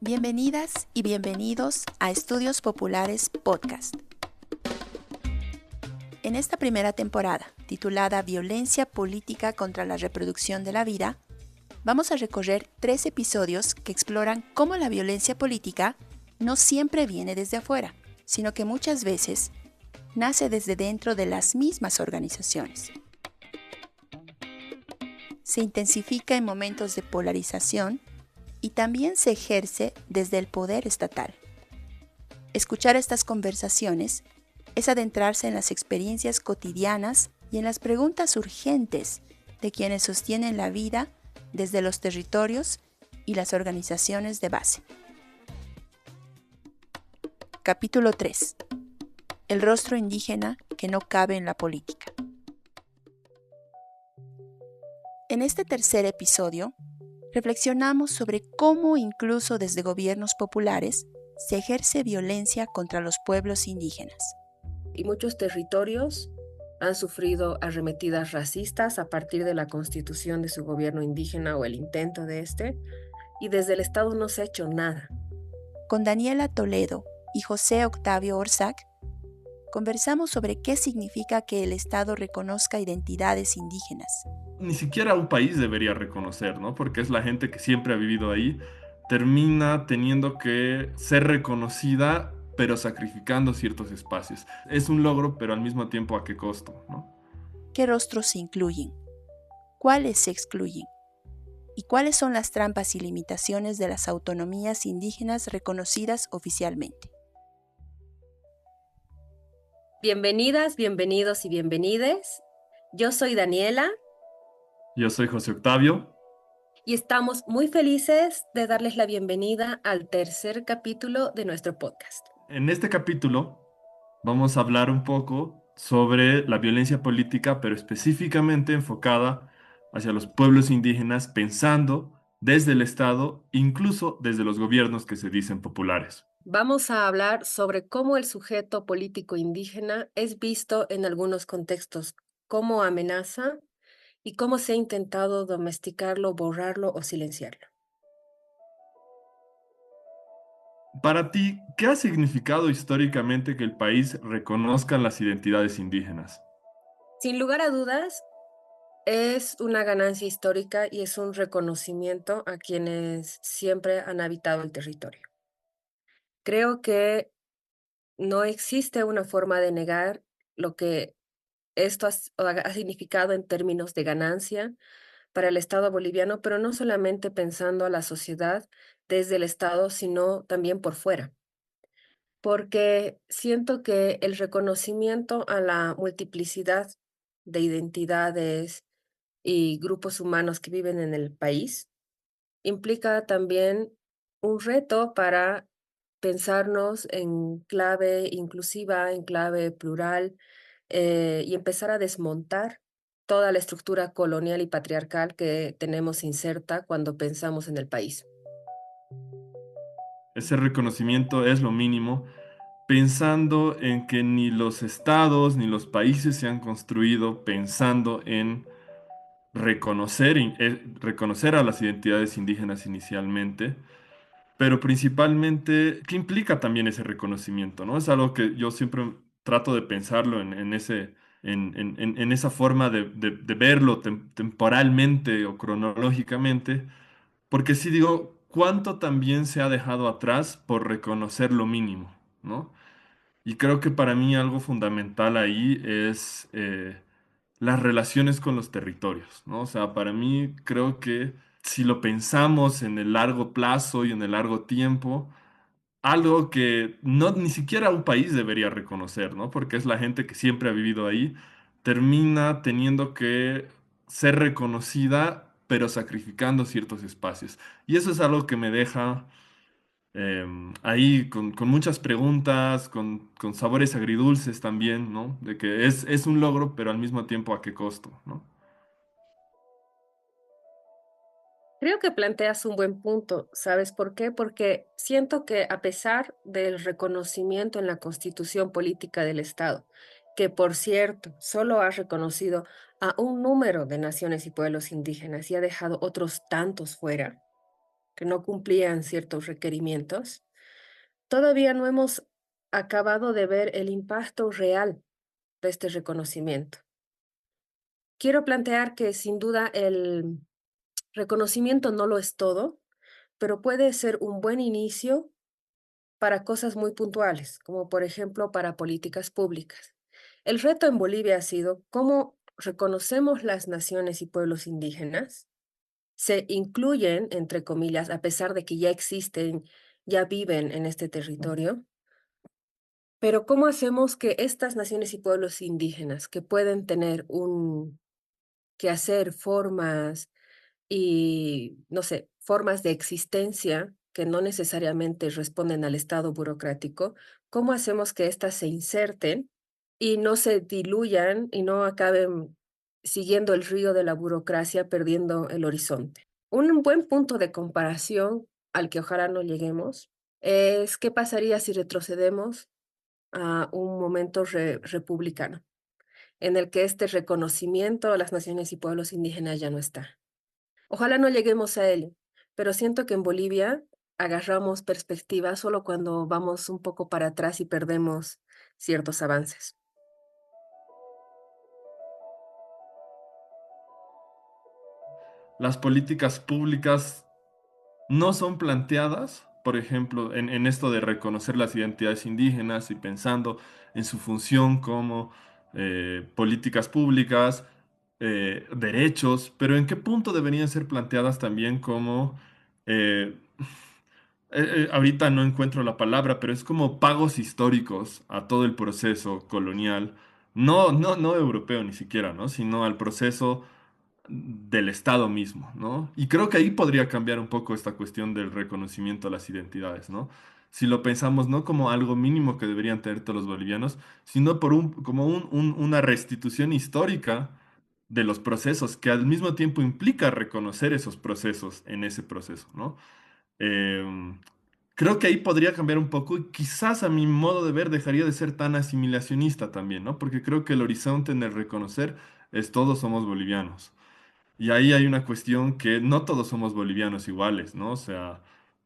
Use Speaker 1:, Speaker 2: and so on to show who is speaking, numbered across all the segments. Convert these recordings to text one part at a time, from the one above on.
Speaker 1: Bienvenidas y bienvenidos a Estudios Populares Podcast. En esta primera temporada, titulada Violencia política contra la reproducción de la vida, vamos a recorrer 3 episodios que exploran cómo la violencia política no siempre viene desde afuera, sino que muchas veces nace desde dentro de las mismas organizaciones. Se intensifica en momentos de polarización y también se ejerce desde el poder estatal. Escuchar estas conversaciones es adentrarse en las experiencias cotidianas y en las preguntas urgentes de quienes sostienen la vida desde los territorios y las organizaciones de base. Capítulo 3. El rostro indígena que no cabe en la política. En este tercer episodio, reflexionamos sobre cómo incluso desde gobiernos populares se ejerce violencia contra los pueblos indígenas.
Speaker 2: Y muchos territorios han sufrido arremetidas racistas a partir de la constitución de su gobierno indígena o el intento de este, y desde el Estado no se ha hecho nada.
Speaker 1: Con Daniela Toledo y José Octavio Orzac, conversamos sobre qué significa que el Estado reconozca identidades indígenas.
Speaker 3: Ni siquiera un país debería reconocer, ¿no? Porque es la gente que siempre ha vivido ahí, termina teniendo que ser reconocida, pero sacrificando ciertos espacios. Es un logro, pero al mismo tiempo ¿a qué costo, no?
Speaker 1: ¿Qué rostros se incluyen? ¿Cuáles se excluyen? ¿Y cuáles son las trampas y limitaciones de las autonomías indígenas reconocidas oficialmente?
Speaker 2: Bienvenidas, bienvenidos y bienvenides. Yo soy Daniela.
Speaker 3: Yo soy José Octavio.
Speaker 2: Y estamos muy felices de darles la bienvenida al tercer capítulo de nuestro podcast.
Speaker 3: En este capítulo vamos a hablar un poco sobre la violencia política, pero específicamente enfocada hacia los pueblos indígenas, pensando desde el Estado, incluso desde los gobiernos que se dicen populares.
Speaker 2: Vamos a hablar sobre cómo el sujeto político indígena es visto en algunos contextos como amenaza y cómo se ha intentado domesticarlo, borrarlo o silenciarlo.
Speaker 3: Para ti, ¿qué ha significado históricamente que el país reconozca las identidades indígenas?
Speaker 2: Sin lugar a dudas, es una ganancia histórica y es un reconocimiento a quienes siempre han habitado el territorio. Creo que no existe una forma de negar lo que esto ha significado en términos de ganancia para el Estado boliviano, pero no solamente pensando a la sociedad desde el Estado, sino también por fuera. Porque siento que el reconocimiento a la multiplicidad de identidades y grupos humanos que viven en el país implica también un reto para pensarnos en clave inclusiva, en clave plural, y empezar a desmontar toda la estructura colonial y patriarcal que tenemos inserta cuando pensamos en el país.
Speaker 3: Ese reconocimiento es lo mínimo, pensando en que ni los estados ni los países se han construido pensando en reconocer a las identidades indígenas inicialmente, pero principalmente, ¿qué implica también ese reconocimiento, no? Es algo que yo siempre trato de pensarlo en esa forma de verlo temporalmente o cronológicamente, porque si digo, ¿cuánto también se ha dejado atrás por reconocer lo mínimo, ¿no? Y creo que para mí algo fundamental ahí es las relaciones con los territorios, ¿no? O sea, para mí creo que si lo pensamos en el largo plazo y en el largo tiempo, algo que no ni siquiera un país debería reconocer, ¿no? Porque es la gente que siempre ha vivido ahí, termina teniendo que ser reconocida, pero sacrificando ciertos espacios. Y eso es algo que me deja ahí con muchas preguntas, con sabores agridulces también, ¿no? De que es un logro, pero al mismo tiempo ¿a qué costo, ¿no?
Speaker 2: Creo que planteas un buen punto, ¿sabes por qué? Porque siento que a pesar del reconocimiento en la Constitución Política del Estado, que por cierto solo ha reconocido a un número de naciones y pueblos indígenas y ha dejado otros tantos fuera, que no cumplían ciertos requerimientos, todavía no hemos acabado de ver el impacto real de este reconocimiento. Quiero plantear que sin duda el reconocimiento no lo es todo, pero puede ser un buen inicio para cosas muy puntuales, como por ejemplo para políticas públicas. El reto en Bolivia ha sido cómo reconocemos las naciones y pueblos indígenas, se incluyen, entre comillas, a pesar de que ya existen, ya viven en este territorio, pero cómo hacemos que estas naciones y pueblos indígenas que pueden tener un quehacer, formas y, no sé, formas de existencia que no necesariamente responden al estado burocrático, ¿cómo hacemos que éstas se inserten y no se diluyan y no acaben siguiendo el río de la burocracia, perdiendo el horizonte? Un buen punto de comparación al que ojalá no lleguemos es qué pasaría si retrocedemos a un momento republicano, en el que este reconocimiento a las naciones y pueblos indígenas ya no está. Ojalá no lleguemos a ello, pero siento que en Bolivia agarramos perspectiva solo cuando vamos un poco para atrás y perdemos ciertos avances.
Speaker 3: Las políticas públicas no son planteadas, por ejemplo, en esto de reconocer las identidades indígenas y pensando en su función como políticas públicas, derechos, pero ¿en qué punto deberían ser planteadas también como, eh, ahorita no encuentro la palabra, pero es como pagos históricos a todo el proceso colonial, no europeo ni siquiera, ¿no? Sino al proceso del Estado mismo, ¿no? Y creo que ahí podría cambiar un poco esta cuestión del reconocimiento a las identidades, ¿no? Si lo pensamos no como algo mínimo que deberían tener todos los bolivianos, sino como una restitución histórica de los procesos, que al mismo tiempo implica reconocer esos procesos en ese proceso, ¿no? Em, Creo que ahí podría cambiar un poco y quizás a mi modo de ver dejaría de ser tan asimilacionista también, ¿no? Porque creo que el horizonte en el reconocer es todos somos bolivianos. Y ahí hay una cuestión que no todos somos bolivianos iguales, ¿no? O sea,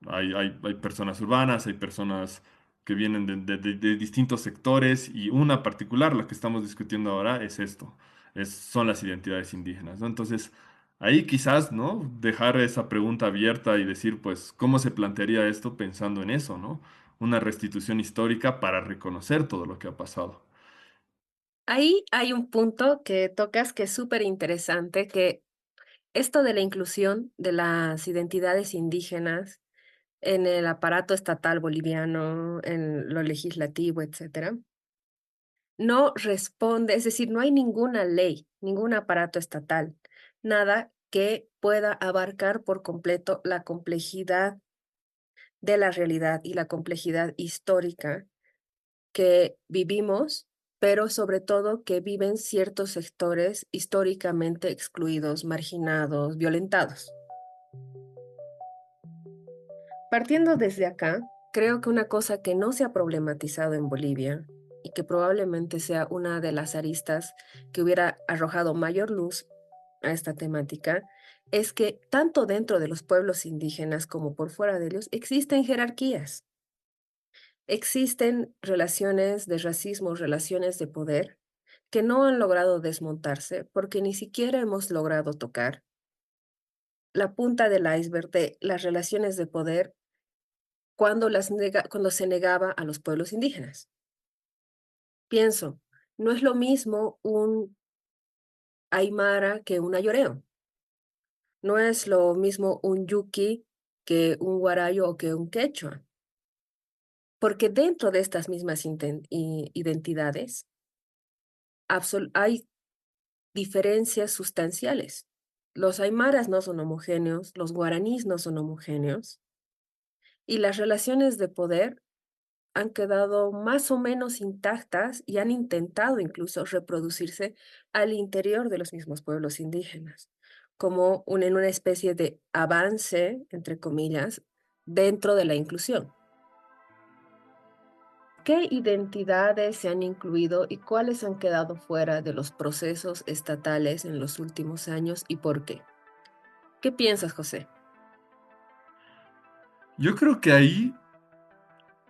Speaker 3: hay personas urbanas, hay personas que vienen de distintos sectores y una particular, la que estamos discutiendo ahora, es esto, son las identidades indígenas, ¿no? Entonces, ahí quizás, ¿no? Dejar esa pregunta abierta y decir, pues, ¿cómo se plantearía esto pensando en eso, ¿no? Una restitución histórica para reconocer todo lo que ha pasado.
Speaker 2: Ahí hay un punto que tocas que es súper interesante, que esto de la inclusión de las identidades indígenas en el aparato estatal boliviano, en lo legislativo, etcétera, no responde, es decir, no hay ninguna ley, ningún aparato estatal, nada que pueda abarcar por completo la complejidad de la realidad y la complejidad histórica que vivimos, pero sobre todo que viven ciertos sectores históricamente excluidos, marginados, violentados. Partiendo desde acá, creo que una cosa que no se ha problematizado en Bolivia y que probablemente sea una de las aristas que hubiera arrojado mayor luz a esta temática es que tanto dentro de los pueblos indígenas como por fuera de ellos existen jerarquías, existen relaciones de racismo, relaciones de poder que no han logrado desmontarse porque ni siquiera hemos logrado tocar la punta del iceberg de las relaciones de poder cuando, cuando se negaba a los pueblos indígenas. Pienso, no es lo mismo un aymara que un ayoreo, no es lo mismo un yuki que un guarayo o que un quechua, porque dentro de estas mismas identidades hay diferencias sustanciales. Los aymaras no son homogéneos, los guaraníes no son homogéneos, y las relaciones de poder han quedado más o menos intactas y han intentado incluso reproducirse al interior de los mismos pueblos indígenas, como en una especie de avance, entre comillas, dentro de la inclusión. ¿Qué identidades se han incluido y cuáles han quedado fuera de los procesos estatales en los últimos años y por qué? ¿Qué piensas, José?
Speaker 3: Yo creo que ahí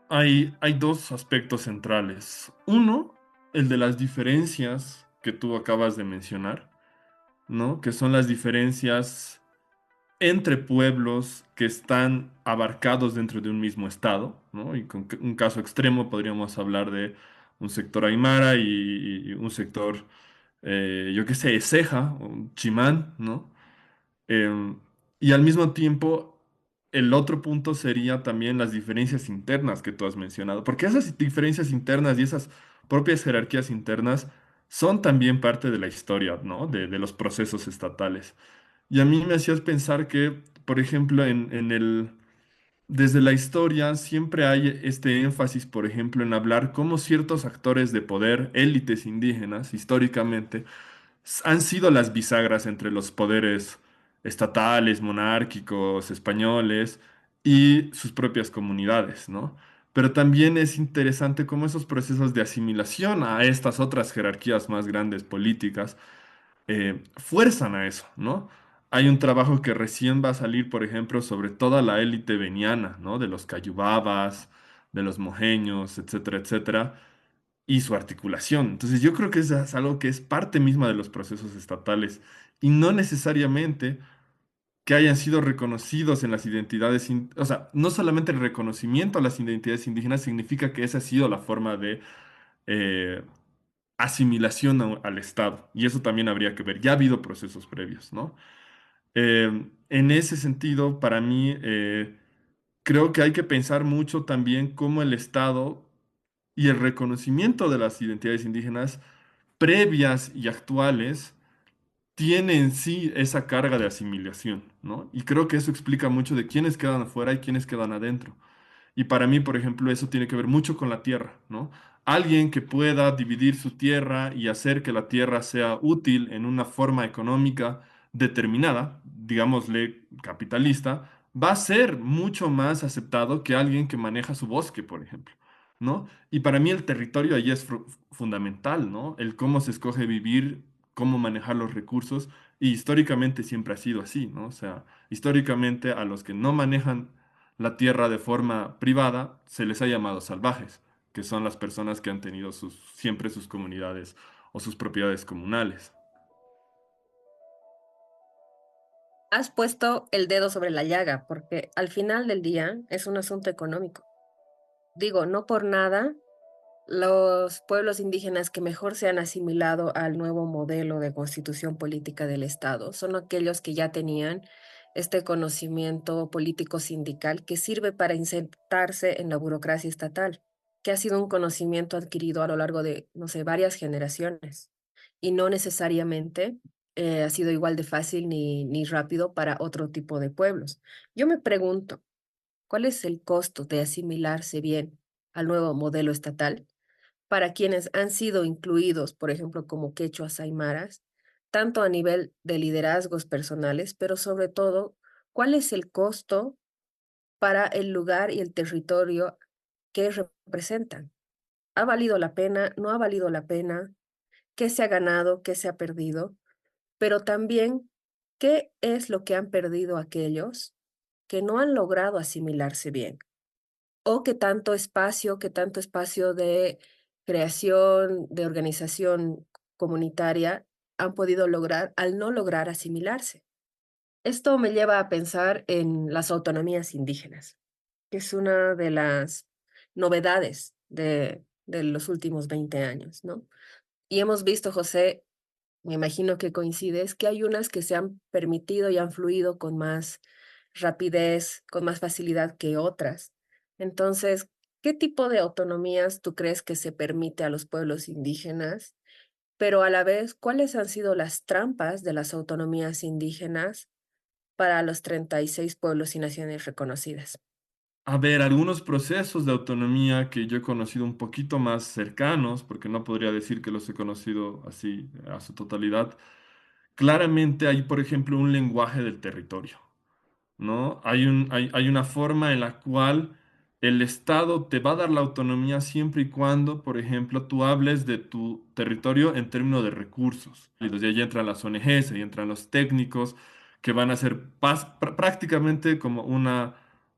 Speaker 3: hay dos aspectos centrales. Uno, el de las diferencias que tú acabas de mencionar, ¿no? Que son las diferencias entre pueblos que están abarcados dentro de un mismo estado, ¿no? Y con un caso extremo podríamos hablar de un sector aymara y un sector, yo qué sé, ceja, o chimán, ¿no? Em, y al mismo tiempo, el otro punto sería también las diferencias internas que tú has mencionado, porque esas diferencias internas y esas propias jerarquías internas son también parte de la historia, ¿no? De los procesos estatales. Y a mí me hacías pensar que, por ejemplo, desde la historia siempre hay este énfasis, por ejemplo, en hablar cómo ciertos actores de poder, élites indígenas, históricamente, han sido las bisagras entre los poderes estatales, monárquicos, españoles y sus propias comunidades, ¿no? Pero también es interesante cómo esos procesos de asimilación a estas otras jerarquías más grandes políticas fuerzan a eso, ¿no? Hay un trabajo que recién va a salir, por ejemplo, sobre toda la élite veniana, ¿no? De los cayubabas, de los mojeños, etcétera, etcétera, y su articulación. Entonces, yo creo que eso es algo que es parte misma de los procesos estatales y no necesariamente que hayan sido reconocidos en las identidades, o sea, no solamente el reconocimiento a las identidades indígenas significa que esa ha sido la forma de eh, asimilación al Estado. Y eso también habría que ver. Ya ha habido procesos previos, ¿no? En ese sentido, para mí, creo que hay que pensar mucho también cómo el Estado y el reconocimiento de las identidades indígenas previas y actuales tiene en sí esa carga de asimilación, ¿no? Y creo que eso explica mucho de quiénes quedan afuera y quiénes quedan adentro. Y para mí, por ejemplo, eso tiene que ver mucho con la tierra, ¿no? Alguien que pueda dividir su tierra y hacer que la tierra sea útil en una forma económica determinada, digámosle capitalista, va a ser mucho más aceptado que alguien que maneja su bosque, por ejemplo, ¿no? Y para mí el territorio ahí es fundamental, ¿no? El cómo se escoge vivir, cómo manejar los recursos, y históricamente siempre ha sido así, ¿no? O sea, históricamente a los que no manejan la tierra de forma privada, se les ha llamado salvajes, que son las personas que han tenido siempre sus comunidades o sus propiedades comunales.
Speaker 2: Has puesto el dedo sobre la llaga, porque al final del día es un asunto económico. Digo, no por nada, los pueblos indígenas que mejor se han asimilado al nuevo modelo de constitución política del Estado son aquellos que ya tenían este conocimiento político sindical que sirve para insertarse en la burocracia estatal, que ha sido un conocimiento adquirido a lo largo de, no sé, varias generaciones y no necesariamente ha sido igual de fácil ni rápido para otro tipo de pueblos. Yo me pregunto, ¿cuál es el costo de asimilarse bien al nuevo modelo estatal para quienes han sido incluidos, por ejemplo, como quechuas aymaras, tanto a nivel de liderazgos personales, pero sobre todo, cuál es el costo para el lugar y el territorio que representan? ¿Ha valido la pena? ¿No ha valido la pena? ¿Qué se ha ganado? ¿Qué se ha perdido? Pero también, ¿qué es lo que han perdido aquellos que no han logrado asimilarse bien? O qué tanto espacio de creación, de organización comunitaria han podido lograr al no lograr asimilarse. Esto me lleva a pensar en las autonomías indígenas, que es una de las novedades de los últimos 20 años, ¿no? Y hemos visto, José, me imagino que coincides, que hay unas que se han permitido y han fluido con más rapidez, con más facilidad que otras. Entonces, ¿qué tipo de autonomías tú crees que se permite a los pueblos indígenas? Pero a la vez, ¿cuáles han sido las trampas de las autonomías indígenas para los 36 pueblos y naciones reconocidas?
Speaker 3: A ver, algunos procesos de autonomía que yo he conocido un poquito más cercanos, porque no podría decir que los he conocido así a su totalidad, claramente hay, por ejemplo, un lenguaje del territorio. ¿No? Hay una forma en la cual el Estado te va a dar la autonomía siempre y cuando, por ejemplo, tú hables de tu territorio en términos de recursos. Y desde ahí entran las ONGs, ahí entran los técnicos, que van a ser prácticamente como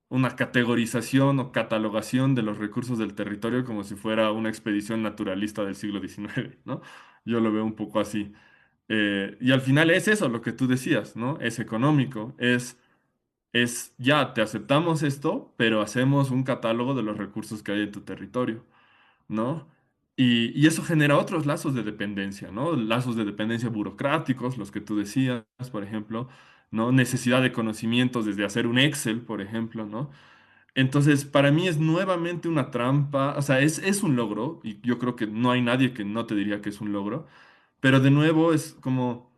Speaker 3: una categorización o catalogación de los recursos del territorio como si fuera una expedición naturalista del siglo XIX, ¿no? Yo lo veo un poco así. Y al final es eso lo que tú decías, ¿no? Es económico, ya, te aceptamos esto, pero hacemos un catálogo de los recursos que hay en tu territorio, ¿no? Y eso genera otros lazos de dependencia, ¿no? Lazos de dependencia burocráticos, los que tú decías, por ejemplo, ¿no? Necesidad de conocimientos desde hacer un Excel, por ejemplo, ¿no? Entonces, para mí es nuevamente una trampa, o sea, es un logro, y yo creo que no hay nadie que no te diría que es un logro, pero de nuevo es como,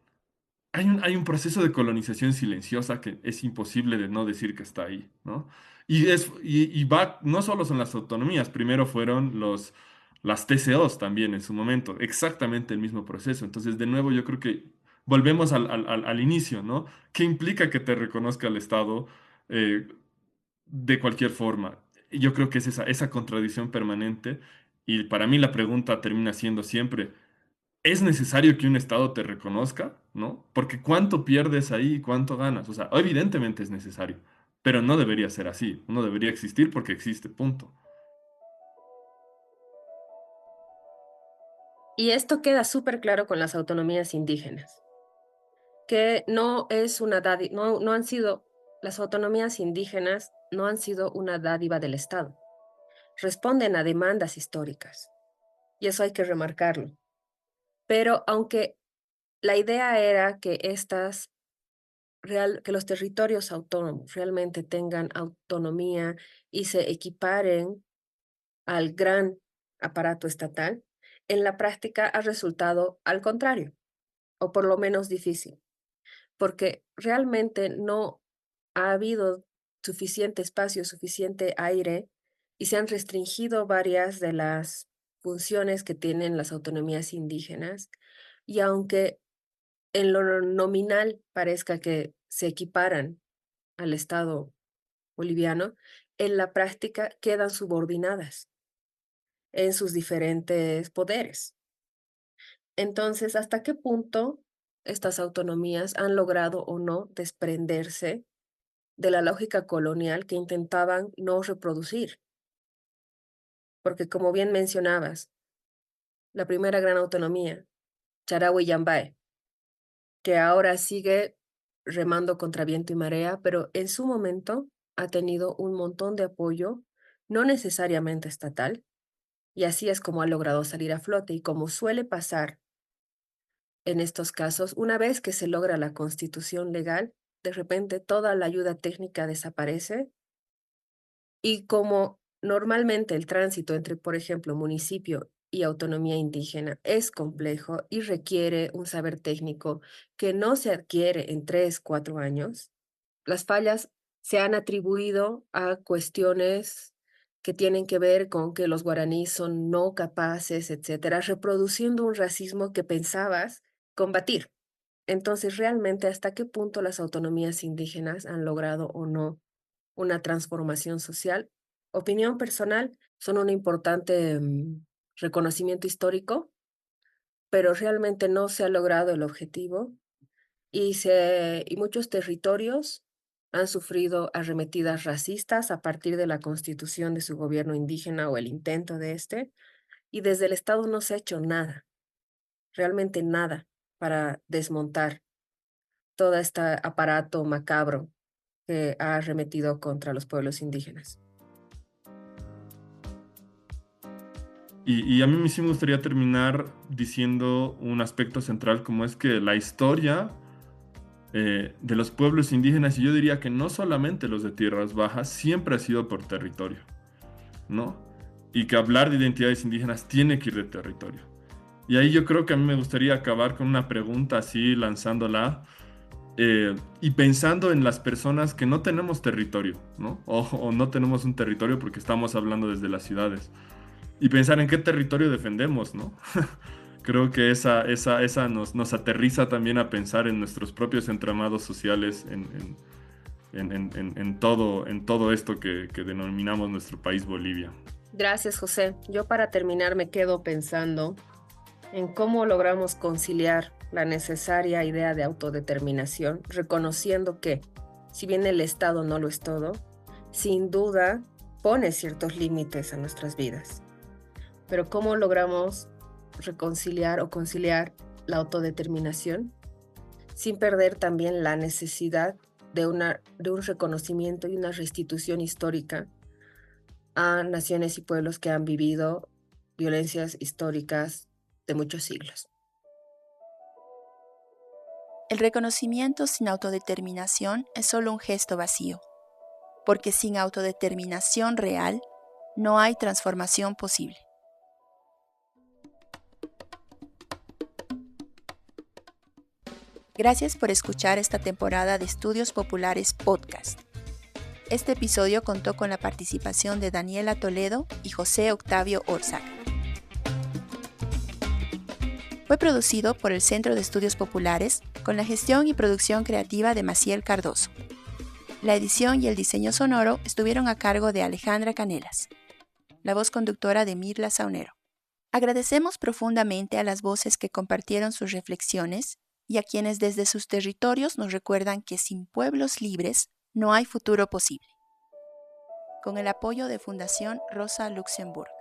Speaker 3: hay un proceso de colonización silenciosa que es imposible de no decir que está ahí, ¿no? Y va, no solo son las autonomías, primero fueron las TCOs también en su momento, exactamente el mismo proceso. Entonces, de nuevo, yo creo que volvemos al inicio, ¿no? ¿Qué implica que te reconozca el Estado de cualquier forma? Y yo creo que es esa contradicción permanente, y para mí la pregunta termina siendo siempre, ¿es necesario que un Estado te reconozca? ¿No? Porque ¿cuánto pierdes ahí y cuánto ganas? O sea, evidentemente es necesario, pero no debería ser así. Uno debería existir porque existe, punto.
Speaker 2: Y esto queda súper claro con las autonomías indígenas, que no es una dádiva, no han sido, las autonomías indígenas no han sido una dádiva del Estado, responden a demandas históricas, y eso hay que remarcarlo. Pero aunque la idea era que que los territorios autónomos realmente tengan autonomía y se equiparen al gran aparato estatal, en la práctica ha resultado al contrario, o por lo menos difícil, porque realmente no ha habido suficiente espacio, suficiente aire, y se han restringido varias de las funciones que tienen las autonomías indígenas, y aunque en lo nominal parezca que se equiparan al Estado boliviano, en la práctica quedan subordinadas en sus diferentes poderes. Entonces, ¿hasta qué punto estas autonomías han logrado o no desprenderse de la lógica colonial que intentaban no reproducir? Porque como bien mencionabas, la primera gran autonomía, Charahue y Yambae, que ahora sigue remando contra viento y marea, pero en su momento ha tenido un montón de apoyo, no necesariamente estatal, y así es como ha logrado salir a flote. Y como suele pasar en estos casos, una vez que se logra la constitución legal, de repente toda la ayuda técnica desaparece, y como normalmente el tránsito entre, por ejemplo, municipio y autonomía indígena es complejo y requiere un saber técnico que no se adquiere en 3, 4 años, las fallas se han atribuido a cuestiones que tienen que ver con que los guaraníes son no capaces, etcétera, reproduciendo un racismo que pensabas combatir. Entonces, realmente, ¿hasta qué punto las autonomías indígenas han logrado o no una transformación social? Opinión personal, son un importante reconocimiento histórico, pero realmente no se ha logrado el objetivo, y muchos territorios han sufrido arremetidas racistas a partir de la constitución de su gobierno indígena o el intento de este, y desde el Estado no se ha hecho nada, realmente nada, para desmontar todo este aparato macabro que ha arremetido contra los pueblos indígenas.
Speaker 3: Y a mí sí me gustaría terminar diciendo un aspecto central como es que la historia de los pueblos indígenas, y yo diría que no solamente los de tierras bajas, siempre ha sido por territorio, ¿no? Y que hablar de identidades indígenas tiene que ir de territorio. Y ahí yo creo que a mí me gustaría acabar con una pregunta así, lanzándola, y pensando en las personas que no tenemos territorio, ¿no? O no tenemos un territorio porque estamos hablando desde las ciudades. Y pensar en qué territorio defendemos, ¿no? Creo que esa nos aterriza también a pensar en nuestros propios entramados sociales, en todo esto que denominamos nuestro país Bolivia.
Speaker 2: Gracias, José. Yo para terminar me quedo pensando en cómo logramos conciliar la necesaria idea de autodeterminación, reconociendo que, si bien el Estado no lo es todo, sin duda pone ciertos límites a nuestras vidas. Pero ¿cómo logramos reconciliar o conciliar la autodeterminación sin perder también la necesidad de un reconocimiento y una restitución histórica a naciones y pueblos que han vivido violencias históricas de muchos siglos?
Speaker 1: El reconocimiento sin autodeterminación es solo un gesto vacío, porque sin autodeterminación real no hay transformación posible. Gracias por escuchar esta temporada de Estudios Populares Podcast. Este episodio contó con la participación de Daniela Toledo y José Octavio Orzac. Fue producido por el Centro de Estudios Populares con la gestión y producción creativa de Maciel Cardoso. La edición y el diseño sonoro estuvieron a cargo de Alejandra Canelas, la voz conductora de Mirla Saunero. Agradecemos profundamente a las voces que compartieron sus reflexiones y a quienes desde sus territorios nos recuerdan que sin pueblos libres no hay futuro posible. Con el apoyo de Fundación Rosa Luxemburg.